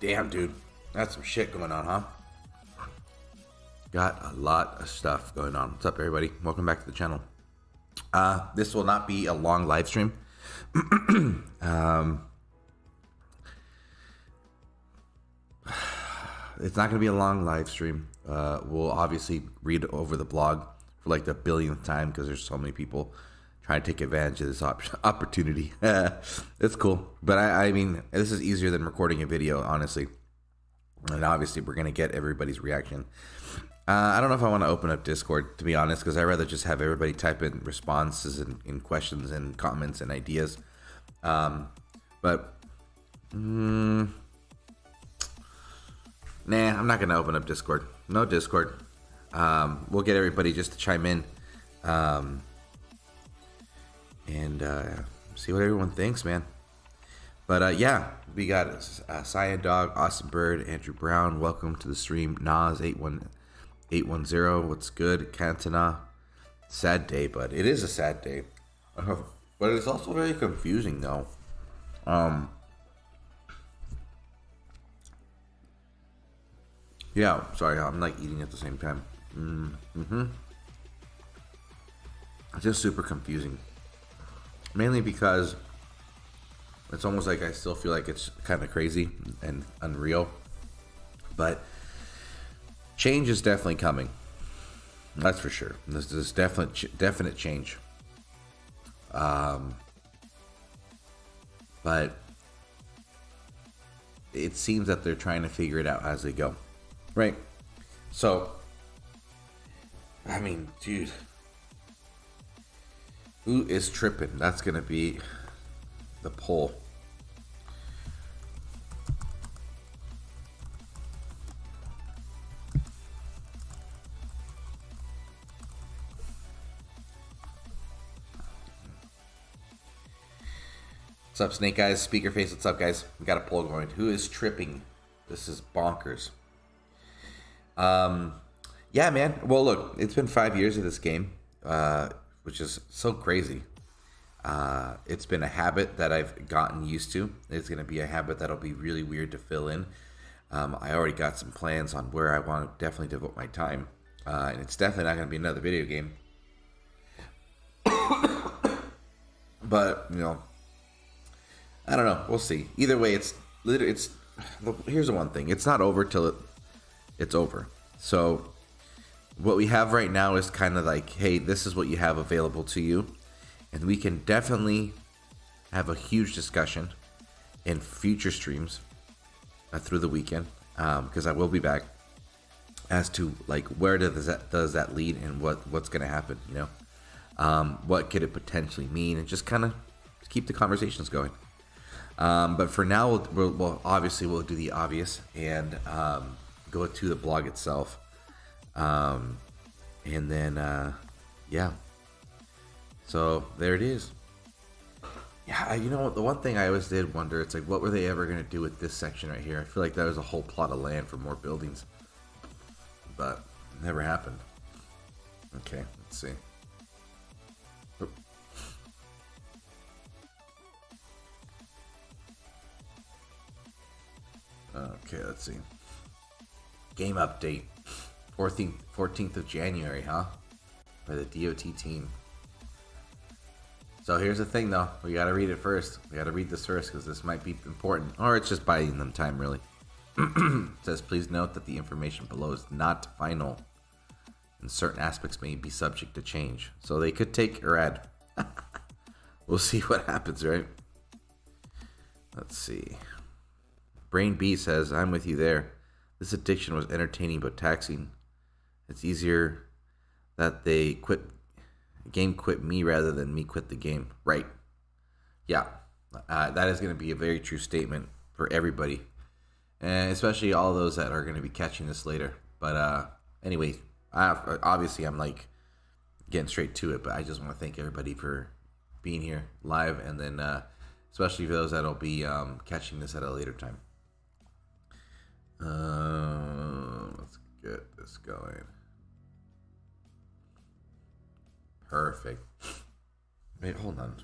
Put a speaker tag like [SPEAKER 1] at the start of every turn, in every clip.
[SPEAKER 1] Damn, dude. That's some shit going on, huh? Got a lot of stuff going on. What's up, everybody? Welcome back to the channel. This will not be a long live stream. It's not going to be a long live stream. We'll obviously read over the blog for like the billionth time because there's so many people trying to take advantage of this opportunity. It's cool. But I mean, this is easier than recording a video, honestly. And obviously, we're going to get everybody's reaction. I don't know if I want to open up Discord, to be honest, because I'd rather just have everybody type in responses and questions and comments and ideas. Nah, I'm not going to open up Discord. No Discord. We'll get everybody just to chime in and see what everyone thinks, man. But yeah, we got Cyan Dog, Awesome Bird, Andrew Brown. Welcome to the stream. Nas810. What's good? Cantona. Sad day, but it is a sad day. But it's also very confusing, though. Yeah, sorry, I'm like eating at the same time. It's just super confusing. Mainly because it's almost like I still feel like it's kind of crazy and unreal. But change is definitely coming. That's for sure. There's definite change. But it seems that they're trying to figure it out as they go. Right. So, I mean, dude, who is tripping? That's going to be the poll. What's up, Snake Eyes? Speaker Face, what's up, guys? We got a poll going. Who is tripping? This is bonkers. Yeah, man. Well, look, it's been 5 years of this game, which is so crazy. It's been a habit that I've gotten used to. It's going to be a habit that'll be really weird to fill in. I already got some plans on where I want to definitely devote my time. And it's definitely not going to be another video game. But, you know, I don't know. We'll see. Either way, here's the one thing. It's not over till it's over. So what we have right now is kind of like, hey, this is what you have available to you. And we can definitely have a huge discussion in future streams through the weekend, because I will be back, as to like where does that lead and what's going to happen, you know? What could it potentially mean, and just kind of keep the conversations going. But for now, we'll obviously do the obvious and go to the blog itself, and then yeah. So there it is. Yeah, you know what? The one thing I always did wonder, it's like, what were they ever going to do with this section right here? I feel like that was a whole plot of land for more buildings, but it never happened. Okay, let's see. Oop. Okay, let's see. Game update. 14th of January, huh? By the DOT team. So here's the thing, though. We gotta read it first. We gotta read this first because this might be important. Or it's just buying them time, really. It says, please note that the information below is not final, and certain aspects may be subject to change. So they could take or add. We'll see what happens, right? Let's see. Brain B says, I'm with you there. This addiction was entertaining but taxing. It's easier that they quit me rather than me quit the game. Right. Yeah. That is going to be a very true statement for everybody. And especially all those that are going to be catching this later. But anyway, obviously I'm like getting straight to it, but I just want to thank everybody for being here live, and then especially for those that'll be catching this at a later time. Let's get this going. Perfect. Wait, hold on.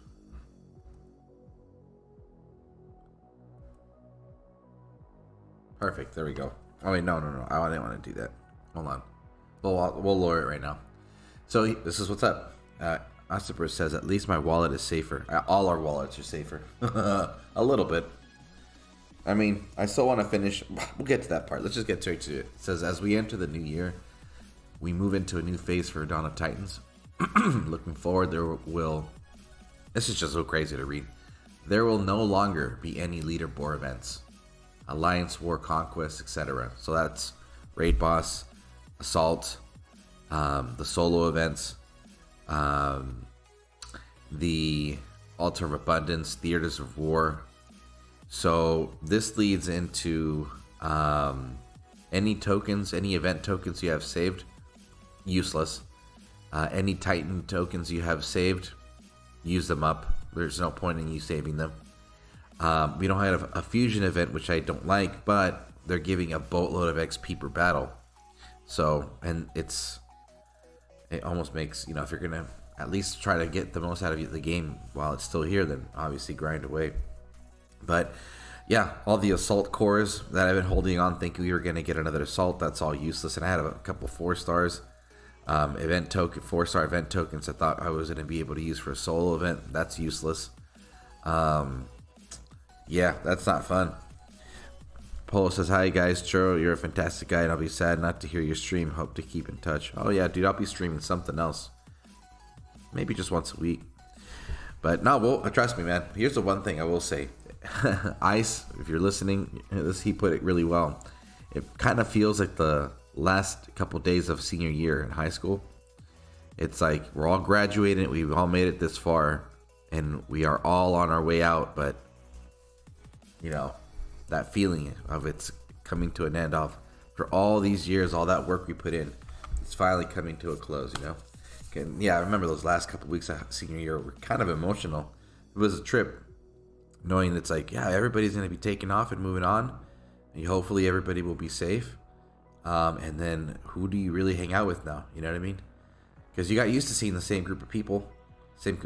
[SPEAKER 1] Perfect. There we go. Oh wait, no. I didn't want to do that. Hold on. We'll lower it right now. So this is what's up. Ossiper says, at least my wallet is safer. All our wallets are safer. A little bit. I mean, I still want to finish. We'll get to that part. Let's just get straight to it. It says, as we enter the new year, we move into a new phase for Dawn of Titans. Looking forward, this is just so crazy to read. There will no longer be any leaderboard events. Alliance, War, Conquest, etc. So that's Raid Boss, Assault, the solo events, the Altar of Abundance, Theaters of War. So this leads into any tokens, any event tokens you have saved, useless. Any Titan tokens you have saved, use them up. There's no point in you saving them. We don't have a fusion event, which I don't like, but they're giving a boatload of XP per battle. So, and it almost makes, you know, if you're going to at least try to get the most out of the game while it's still here, then obviously grind away. But yeah, all the assault cores that I've been holding on thinking we were going to get another assault, that's all useless. And I had a couple 4-stars. Event token, 4-star event tokens I thought I was going to be able to use for a solo event. That's useless. Yeah, that's not fun. Polo says, hi guys, Churro, you're a fantastic guy and I'll be sad not to hear your stream. Hope to keep in touch. Oh yeah, dude, I'll be streaming something else. Maybe just once a week. But no, well, trust me, man. Here's the one thing I will say. Ice, if you're listening, he put it really well. It kind of feels like the last couple days of senior year in high school. It's like we're all graduating, we've all made it this far, and we are all on our way out, but you know, that feeling of it's coming to an end off for all these years, all that work we put in, it's finally coming to a close, you know. And yeah, I remember those last couple weeks of senior year were kind of emotional. It was a trip, knowing it's like, yeah, everybody's going to be taking off and moving on, and hopefully everybody will be safe. And then who do you really hang out with now? You know what I mean? Because you got used to seeing the same group of people, same,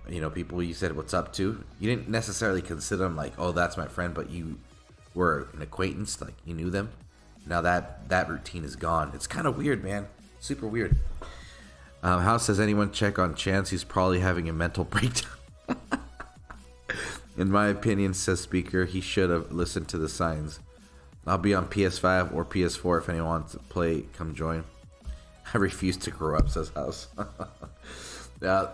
[SPEAKER 1] you know, people you said what's up to. You didn't necessarily consider them like, oh, that's my friend, but you were an acquaintance, like you knew them. Now that routine is gone. It's kind of weird, man. Super weird. How says anyone check on Chance? He's probably having a mental breakdown. In my opinion, says Speaker, he should have listened to the signs. I'll be on PS5 or PS4 if anyone wants to play. Come join. I refuse to grow up, says House.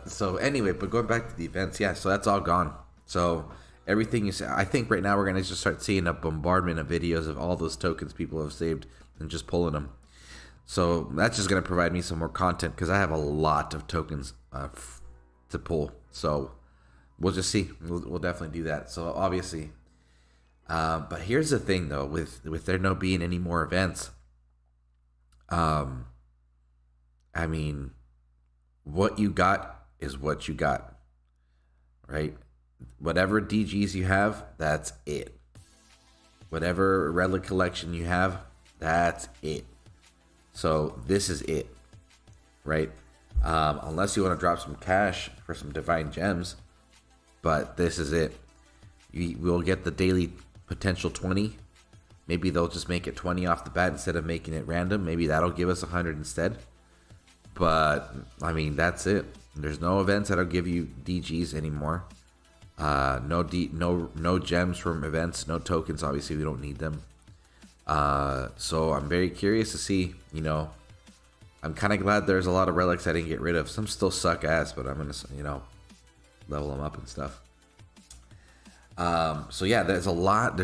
[SPEAKER 1] So anyway, but going back to the events, yeah, so that's all gone. So everything you say, I think right now we're going to just start seeing a bombardment of videos of all those tokens people have saved and just pulling them. So that's just going to provide me some more content because I have a lot of tokens to pull. So we'll just see. We'll definitely do that. So obviously, but here's the thing though, with there no being any more events, I mean, what you got is what you got, right? Whatever DGs you have, that's it. Whatever relic collection you have, that's it. So this is it, right? Unless you want to drop some cash for some divine gems, but this is it. You will get the daily potential 20. Maybe they'll just make it 20 off the bat instead of making it random. Maybe that'll give us 100 instead. But I mean, that's it. There's no events that'll give you DGs anymore. No gems from events, no tokens. Obviously, we don't need them. So I'm very curious to see. You know, I'm kind of glad there's a lot of relics I didn't get rid of. Some still suck ass, but I'm gonna, you know, level them up and stuff. So yeah, there's a lot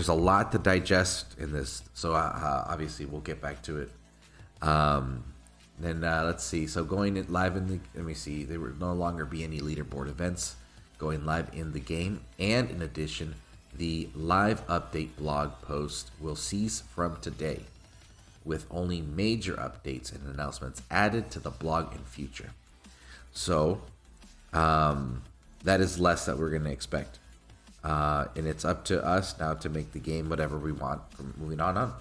[SPEAKER 1] to digest in this. So obviously we'll get back to it. Then let's see. So going live in the, let me see. There will no longer be any leaderboard events going live in the game, and in addition, the live update blog post will cease from today, with only major updates and announcements added to the blog in future. So that is less that we're going to expect. And it's up to us now to make the game whatever we want from moving on.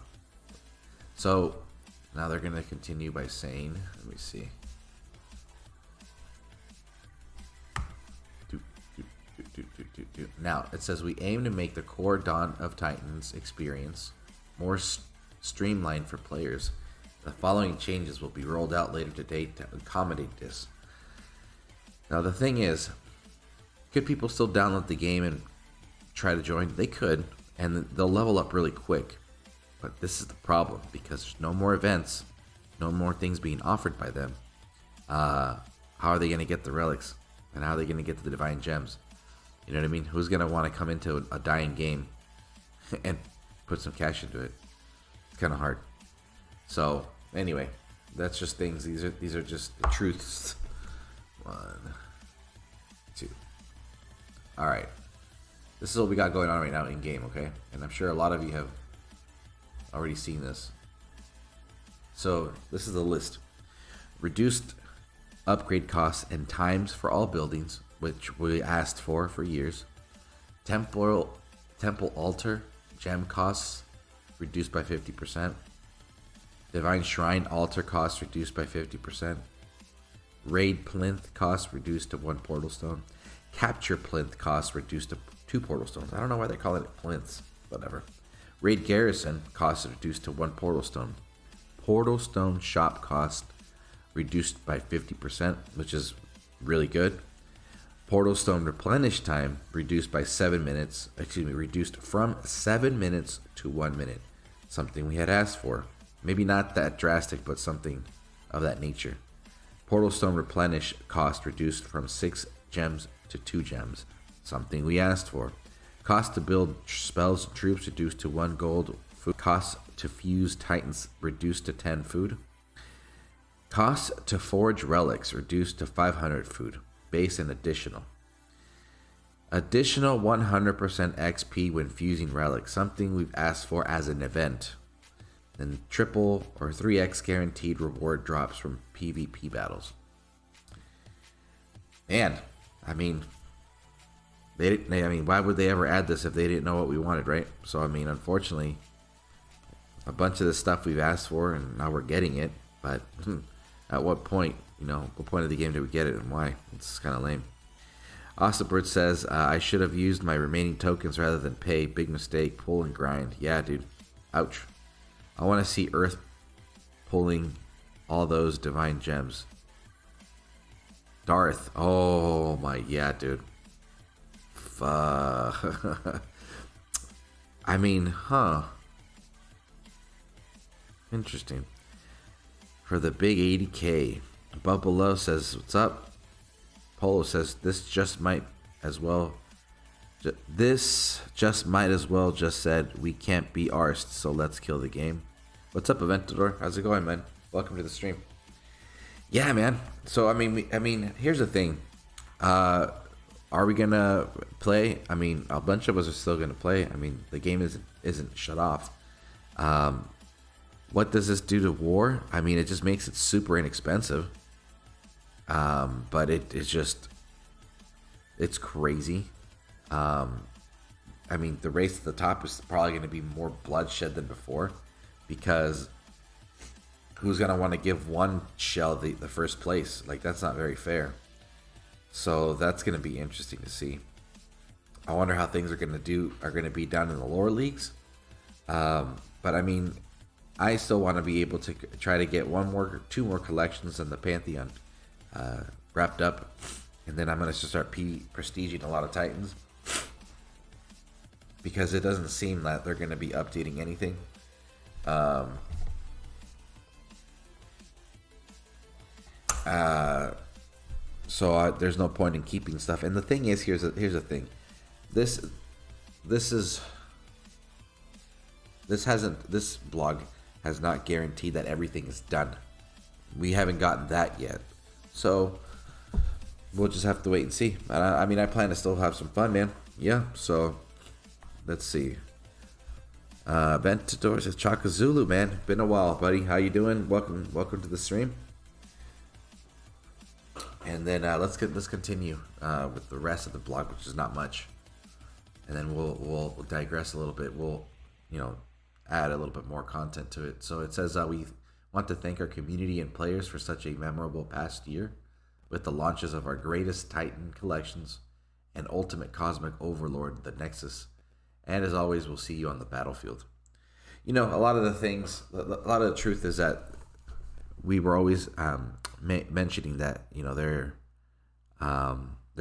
[SPEAKER 1] So now they're going to continue by saying, let me see. Now, it says we aim to make the core Dawn of Titans experience more streamlined for players. The following changes will be rolled out later today to accommodate this. Now, the thing is, could people still download the game and try to join? They could, and they'll level up really quick. But this is the problem, because there's no more events, no more things being offered by them. How are they going to get the relics? And how are they going to get the divine gems? You know what I mean? Who's going to want to come into a dying game and put some cash into it? It's kind of hard. So, anyway, that's just things. These are just the truths. 1, 2. All right. This is what we got going on right now in game, okay? And I'm sure a lot of you have already seen this. So, this is the list. Reduced upgrade costs and times for all buildings, which we asked for years. Temple altar gem costs reduced by 50%. Divine shrine altar costs reduced by 50%. Raid plinth costs reduced to 1 portal stone. Capture plinth costs reduced to 2 portal stones. I don't know why they're calling it plinths. Whatever. Raid garrison costs reduced to 1 portal stone. Portal stone shop cost reduced by 50%, which is really good. Portal stone replenish time reduced by 7 minutes. Reduced from 7 minutes to 1 minute. Something we had asked for. Maybe not that drastic, but something of that nature. Portal stone replenish cost reduced from 6 gems to 2 gems. Something we asked for. Cost to build spells and troops reduced to 1 gold. Food cost to fuse titans reduced to 10 food. Cost to forge relics reduced to 500 food. Base and additional. Additional 100% XP when fusing relics. Something we've asked for as an event. And triple or 3x guaranteed reward drops from PvP battles. And I mean, why would they ever add this if they didn't know what we wanted, right? So I mean, unfortunately, a bunch of the stuff we've asked for, and now we're getting it. But at what point, what point of the game do we get it, and why? It's kind of lame. Awesomebird says, I should have used my remaining tokens rather than pay. Big mistake. Pull and grind. Yeah, dude. Ouch. I want to see Earth pulling all those divine gems. Darth. Oh my, yeah, dude. Fuck. I mean, interesting. For the big 80K. Above below says, what's up? Polo says, this just might as well just said we can't be arsed, so let's kill the game. What's up, Aventador? How's it going, man? Welcome to the stream. Yeah, man. So I mean, here's the thing. Are we gonna play? I mean, a bunch of us are still gonna play. I mean, the game isn't shut off. What does this do to war? I mean, it just makes it super inexpensive. But it's crazy. I mean, the race at the top is probably going to be more bloodshed than before, because who's going to want to give one shell the first place? Like, that's not very fair. So that's going to be interesting to see. I wonder how things are going to be down in the lower leagues. But I mean, I still want to be able to try to get 2 more collections in the Pantheon wrapped up, and then I'm going to start prestiging a lot of Titans, because it doesn't seem that they're going to be updating anything. So there's no point in keeping stuff. And the thing is, here's the thing. This blog has not guaranteed that everything is done. We haven't gotten that yet. So we'll just have to wait and see. I mean, I plan to still have some fun, man. Yeah, so let's see. Aventador says, Chaka Zulu, man. Been a while, buddy. How you doing? Welcome to the stream. And then let's continue with the rest of the blog, which is not much. And then we'll digress a little bit. We'll add a little bit more content to it. So it says we want to thank our community and players for such a memorable past year with the launches of our greatest Titan collections and ultimate cosmic overlord, the Nexus. And as always, we'll see you on the battlefield. You know, a lot of the truth is that we were always mentioning that, you know, they're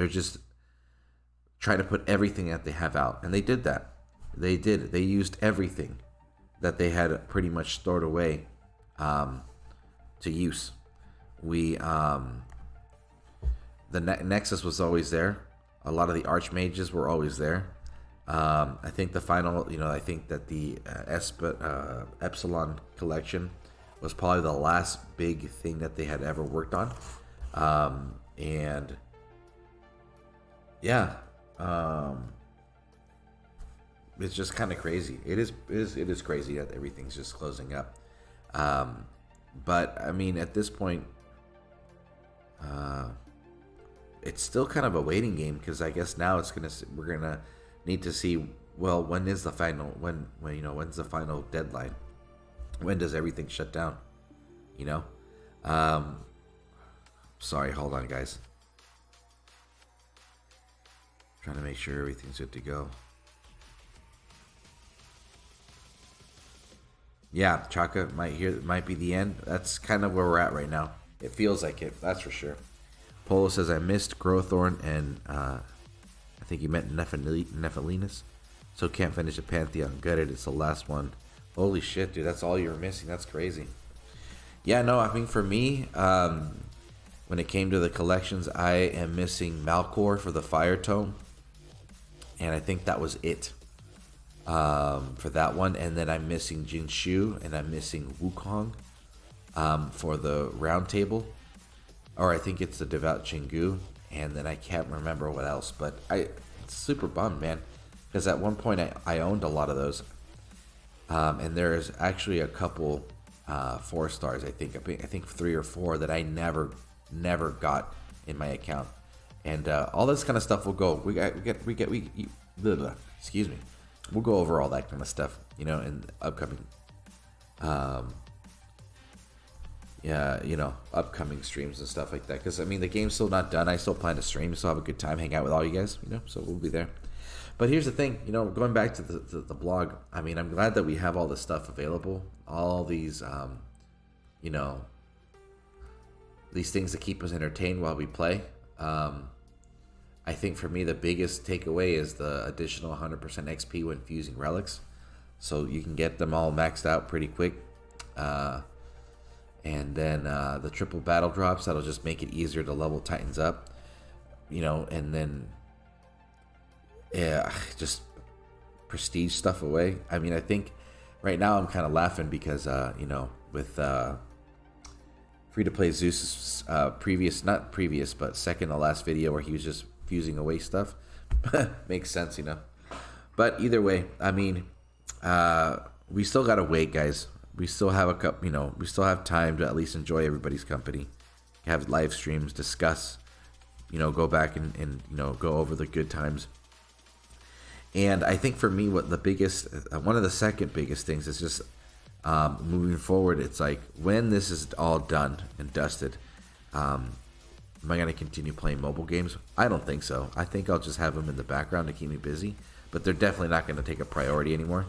[SPEAKER 1] just trying to put everything that they have out, and they did that. They did. They used everything that they had pretty much stored away to use. The Nexus was always there. A lot of the Archmages were always there. I think the final, you know, I think that the Epsilon collection was probably the last big thing that they had ever worked on. And yeah, it's just kind of crazy. It is crazy that everything's just closing up. But I mean, at this point, it's still kind of a waiting game, because I guess now we're gonna need to see, well, when's the final deadline? When does everything shut down? You know? Sorry, hold on, guys. Trying to make sure everything's good to go. Yeah, Chaka might be the end. That's kind of where we're at right now. It feels like it, that's for sure. Polo says, I missed Growthorn and I think he meant Nephilinus. So can't finish the Pantheon. Gutted, it's the last one. Holy shit, dude, that's all you were missing. That's crazy. Yeah, no, I mean, for me, when it came to the collections, I am missing Malkor for the Fire Tome. And I think that was it for that one. And then I'm missing Jinshu and I'm missing Wukong for the Round Table. Or I think it's the Devout Chingu, and then I can't remember what else. But I'm super bummed, man, because at one point I owned a lot of those, and there's actually a couple 4 stars. I think 3 or 4 that I never got in my account, and all this kind of stuff will go. Excuse me. We'll go over all that kind of stuff, you know, in upcoming. Yeah, you know, upcoming streams and stuff like that. Because, I mean, the game's still not done. I still plan to stream, still have a good time, hang out with all you guys, you know, so we'll be there. But here's the thing, you know, going back to the blog, I mean, I'm glad that we have all this stuff available. All these, you know, these things that keep us entertained while we play. I think for me, the biggest takeaway is the additional 100% XP when fusing relics. So you can get them all maxed out pretty quick. And then the triple battle drops, that'll just make it easier to level Titans up, you know, and then, yeah, just prestige stuff away. I mean, I think right now I'm kind of laughing because, you know, with free-to-play ZEUS' but second to last video where he was just fusing away stuff, makes sense, you know. But either way, I mean, we still got to wait, guys. We still have we still have time to at least enjoy everybody's company, have live streams, discuss, you know, go back and you know, go over the good times. And I think for me, what the biggest, one of the second biggest things is just moving forward. It's like, when this is all done and dusted, am I going to continue playing mobile games? I don't think so. I think I'll just have them in the background to keep me busy, but they're definitely not going to take a priority anymore.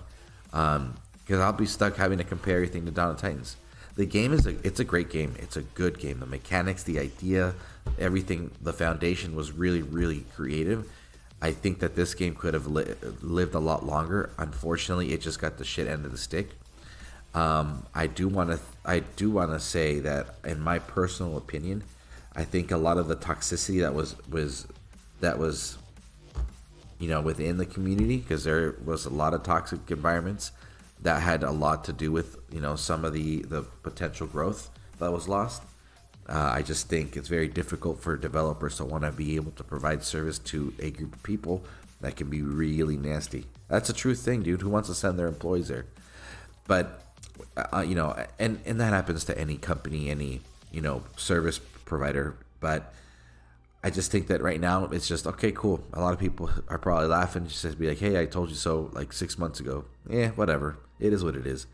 [SPEAKER 1] Because I'll be stuck having to compare everything to Dawn of Titans. The game it's a great game. It's a good game. The mechanics, the idea, everything, the foundation was really, really creative. I think that this game could have lived a lot longer. Unfortunately, it just got the shit end of the stick. I do want to say that, in my personal opinion, I think a lot of the toxicity that was you know, within the community, because there was a lot of toxic environments that had a lot to do with, you know, some of the potential growth that was lost. I just think it's very difficult for developers to want to be able to provide service to a group of people that can be really nasty. That's a true thing, dude. Who wants to send their employees there? But, you know, and that happens to any company, any, you know, service provider. But I just think that right now it's just, okay, cool. A lot of people are probably laughing, just to be like, hey, I told you so like 6 months ago. Yeah, whatever. It is what it is.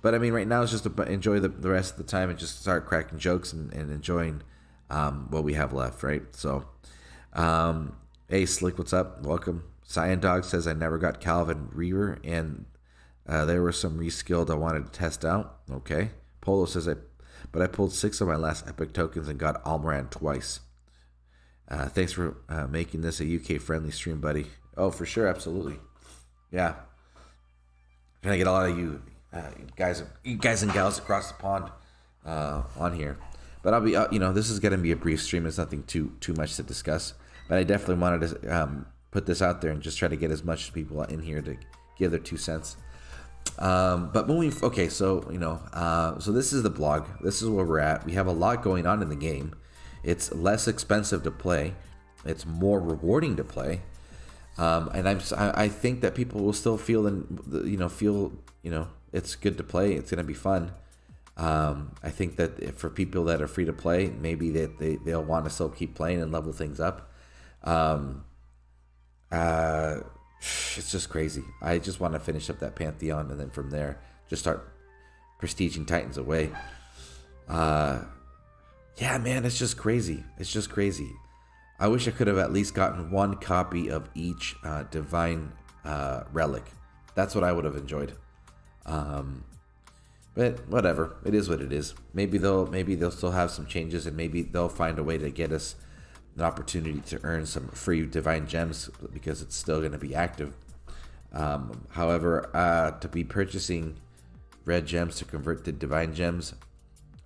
[SPEAKER 1] But I mean, right now it's just to enjoy the rest of the time and just start cracking jokes and enjoying what we have left, right? So Hey, Slick, what's up? Welcome. Cyan Dog says I never got Calvin Reaver, and there were some reskilled I wanted to test out. Okay. Polo says but I pulled 6 of my last epic tokens and got Almoran twice. Thanks for making this a UK friendly stream, buddy. Oh, for sure, absolutely. Yeah. Trying to get a lot of you guys and gals across the pond on here. But I'll be, this is going to be a brief stream. It's nothing too much to discuss. But I definitely wanted to put this out there and just try to get as much people in here to give their 2 cents. But moving, okay, so so this is the blog. This is where we're at. We have a lot going on in the game. It's less expensive to play. It's more rewarding to play. And I think that people will still feel it's good to play. It's gonna be fun. I think that for people that are free to play, maybe they'll want to still keep playing and level things up. It's just crazy. I just want to finish up that Pantheon and then from there just start prestiging Titans away. Yeah, man, it's just crazy. It's just crazy. I wish I could have at least gotten 1 copy of each divine relic. That's what I would have enjoyed. But whatever, it is what it is. Maybe they'll still have some changes, and maybe they'll find a way to get us an opportunity to earn some free divine gems because it's still going to be active. However, to be purchasing red gems to convert to divine gems,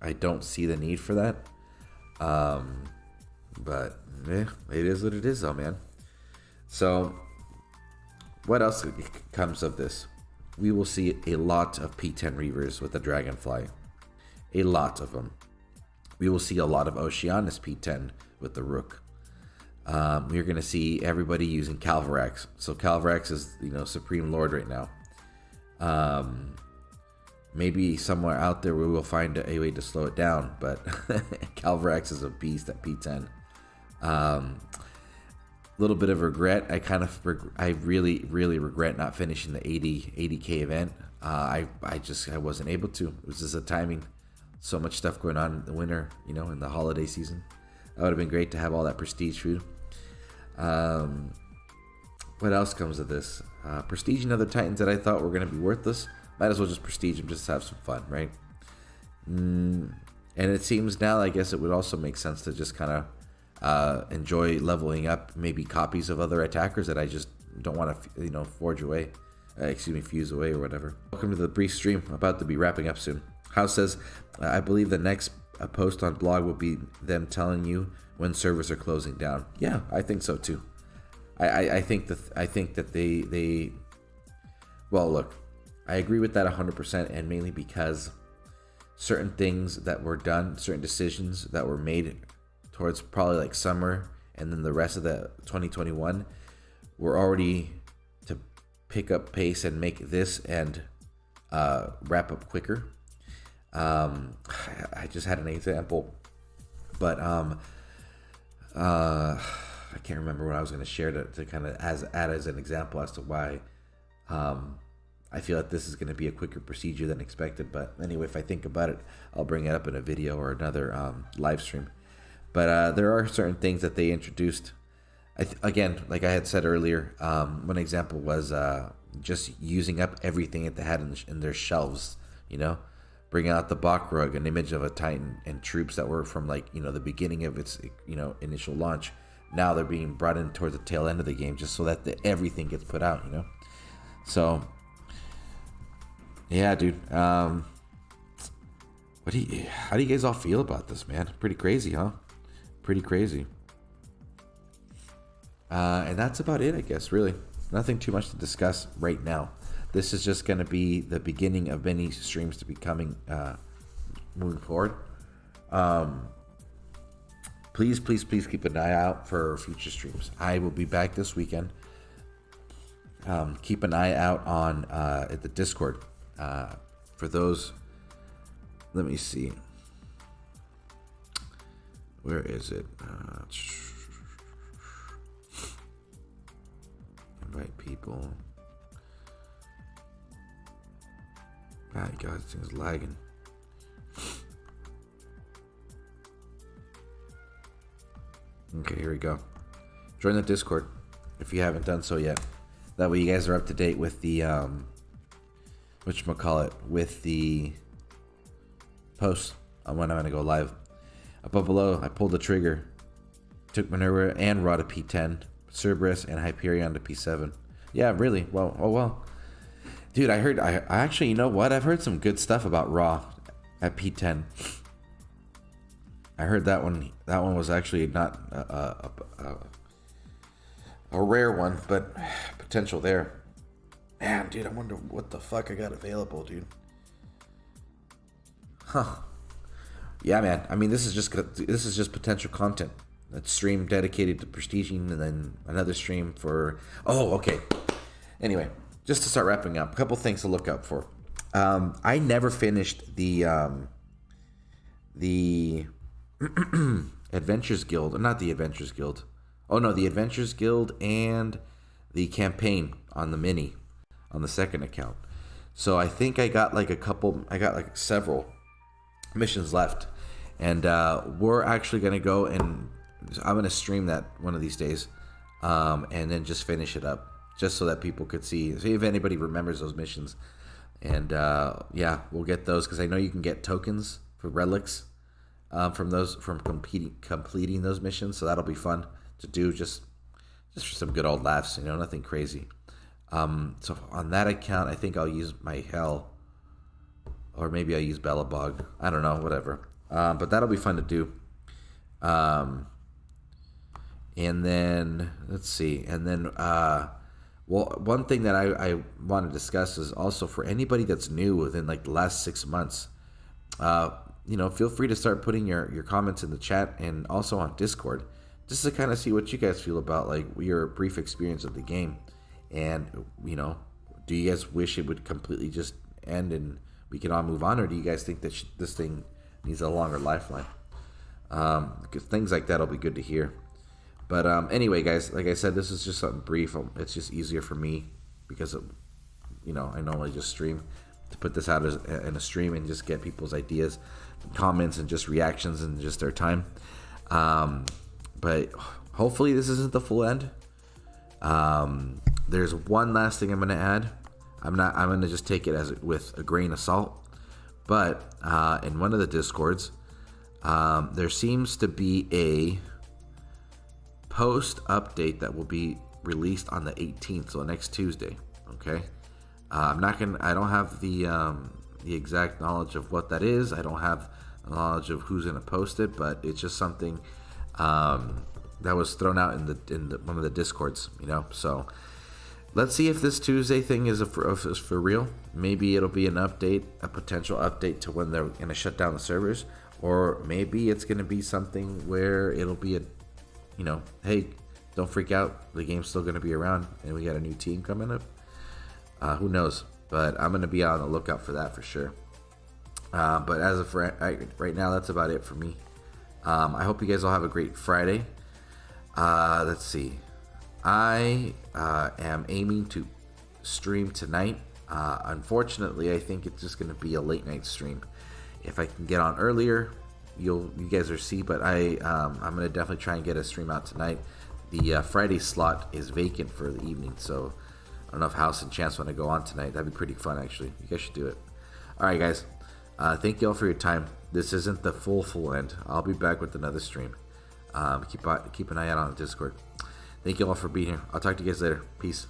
[SPEAKER 1] I don't see the need for that. But it is what it is, though, man. So, what else comes of this? We will see a lot of P10 Reavers with the Dragonfly. A lot of them. We will see a lot of Oceanus P10 with the Rook. We're going to see everybody using Calvarax. So Calvarax is, Supreme Lord right now. Maybe somewhere out there we will find a way to slow it down, but Calvarax is a beast at P10. Little bit of regret. I really regret not finishing the 80k event. I wasn't able to. It was just a timing. So much stuff going on in the winter, in the holiday season. That would have been great to have all that prestige food. What else comes of this? Prestiging other Titans that I thought were going to be worthless. Might as well just prestige them, just have some fun, right? And it seems now, I guess it would also make sense to just kind of enjoy leveling up maybe copies of other attackers that I just don't want to, fuse away or whatever. Welcome to the brief stream. I'm about to be wrapping up soon. House says, I believe the next post on blog will be them telling you when servers are closing down. Yeah, I think so too. I think that they well, look, I agree with that 100%, and mainly because certain things that were done, certain decisions that were made towards probably like summer and then the rest of the 2021 were already to pick up pace and make this and wrap up quicker. I just had an example, but I can't remember what I was going to share to kind of add as an example as to why I feel like this is going to be a quicker procedure than expected. But anyway, if I think about it, I'll bring it up in a video or another live stream. But there are certain things that they introduced. Again, like I had said earlier, one example was just using up everything that they had in their shelves, bring out the Bach rug, an image of a Titan and troops that were from the beginning of its initial launch. Now they're being brought in towards the tail end of the game just so that everything gets put out, So yeah, dude. How do you guys all feel about this, man? Pretty crazy, huh? Pretty crazy. And that's about it, I guess, really. Nothing too much to discuss right now. This is just going to be the beginning of many streams to be coming moving forward. Please keep an eye out for future streams. I will be back this weekend. Keep an eye out on at the Discord. For those, let me see. Where is it? Invite people. My God, this thing's lagging. Okay, here we go. join the Discord if you haven't done so yet. That way you guys are up to date with the whatchamacallit, with the post on when I'm gonna go live. Above below, I pulled the trigger, took Minerva and Raw to P10, Cerberus and Hyperion to P7. Yeah, really. Well, oh well. Dude, I actually, you know what? I've heard some good stuff about Raw at P10. I heard that one was actually not a rare one, but potential there. Man, dude, I wonder what the fuck I got available, dude. Huh. Yeah, man. I mean, this is just potential content. That stream dedicated to prestiging, and then another stream for... Oh, okay. Anyway, just to start wrapping up, a couple things to look out for. I never finished the Adventures Guild. Not the Adventures Guild. Oh, no, the Adventures Guild and the campaign on the mini, on the second account. So I think I got like several missions left. And we're actually going to go and I'm going to stream that one of these days, and then just finish it up, just so that people could see if anybody remembers those missions. And yeah, we'll get those, because I know you can get tokens for relics from completing those missions. So that'll be fun to do, just for some good old laughs, nothing crazy. So on that account, I think I'll use my Hell, or maybe I'll use Bellabog. I don't know, whatever. But that'll be fun to do. And then, let's see. And then, well, one thing that I want to discuss is also for anybody that's new within like the last 6 months, feel free to start putting your comments in the chat and also on Discord, just to kind of see what you guys feel about like your brief experience of the game. And, do you guys wish it would completely just end and we can all move on? Or do you guys think that this thing needs a longer lifeline? Because things like that will be good to hear. But anyway, guys, like I said, this is just something brief. It's just easier for me because I normally just stream, to put this out in a stream and just get people's ideas, comments, and just reactions and just their time. But hopefully this isn't the full end. There's one last thing I'm going to add. I'm going to just take it with a grain of salt. But in one of the Discords, there seems to be a post update that will be released on the 18th, so next Tuesday. Okay, I don't have the exact knowledge of what that is. I don't have knowledge of who's gonna post it, but it's just something that was thrown out in one of the Discords. So let's see if this Tuesday thing is for real. Maybe it'll be a potential update to when they're gonna shut down the servers, or maybe it's gonna be something where it'll be hey, don't freak out, the game's still going to be around and we got a new team coming up. Who knows? But I'm going to be on the lookout for that for sure. But as of right now, that's about it for me. I hope you guys all have a great Friday. Let's see. I am aiming to stream tonight. Unfortunately, I think it's just going to be a late night stream. If I can get on earlier, you guys will see, but I'm gonna definitely try and get a stream out tonight. The Friday slot is vacant for the evening, so I don't know if House and Chance want to go on tonight. That'd be pretty fun, actually. You guys should do it. All right, guys. Thank you all for your time. This isn't the full end. I'll be back with another stream. Keep an eye out on the Discord. Thank you all for being here. I'll talk to you guys later. Peace.